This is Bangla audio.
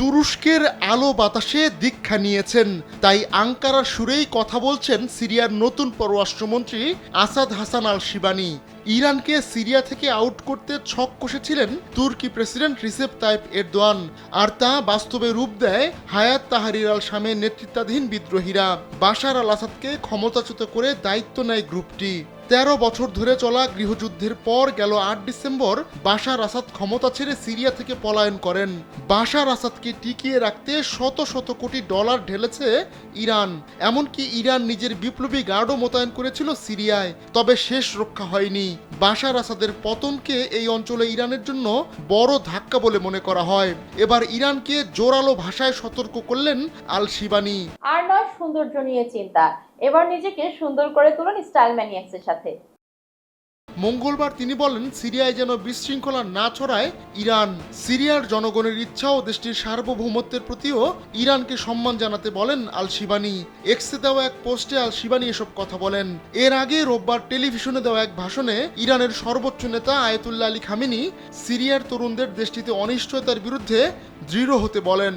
তুরস্কের আলো বাতাসে দীক্ষা নিয়েছেন, তাই আঙ্কারার সুরেই কথা বলছেন সিরিয়ার নতুন পররাষ্ট্রমন্ত্রী আসাদ হাসান আল শিবানি। ইরানকে সিরিয়া থেকে আউট করতে ছক কষেছিলেন তুর্কি প্রেসিডেন্ট রিসেপ তাইপ এরদোয়ান, আর তা বাস্তবে রূপ দেয় হায়াত তাহরির আল শামের নেতৃত্বাধীন বিদ্রোহীরা। বাশার আল আসাদকে ক্ষমতাচ্যুত করে দায়িত্ব নেয় গ্রুপটি। ১৩ বছর ধরে চলা গৃহযুদ্ধের পর গেল ৮ ডিসেম্বর বাশার আসাদ ক্ষমতা ছেড়ে সিরিয়া থেকে পলায়ন করেন। বাশার আসাদকে টিকিয়ে রাখতে শত শত কোটি ডলার ঢেলেছে ইরান, এমনকি ইরান নিজের বিপ্লবী গার্ডও মোতায়েন করেছিল সিরিয়ায়। তবে শেষ রক্ষা হয়নি। বাশার আসাদের পতনকে এই অঞ্চলে ইরানের জন্য বড় ধাক্কা বলে মনে করা হয়। এবার ইরানকে জোরালো ভাষায় সতর্ক করলেন আল শিবানি। আর নয় সৌন্দর্য নিয়ে চিন্তা, এবার নিজেকে সুন্দর করে তুলুন স্টাইল ম্যানিয়াক্সের সাথে। মঙ্গলবার তিনি বলেন, সিরিয়ায় যেন বিশৃঙ্খলা না ছড়ায় ইরান। সিরিয়ার জনগণের ইচ্ছা ও দেশটির সার্বভৌমত্বের প্রতিও ইরানকে সম্মান জানাতে বলেন আল শিবানি। এক্সে দেওয়া এক পোস্টে আল শিবানি এসব কথা বলেন। এর আগে রোববার টেলিভিশনে দেওয়া এক ভাষণে ইরানের সর্বোচ্চ নেতা আয়াতুল্লাহ আলী খামেনি সিরিয়ার তরুণদের দেশটিতে অনিশ্চয়তার বিরুদ্ধে দৃঢ় হতে বলেন।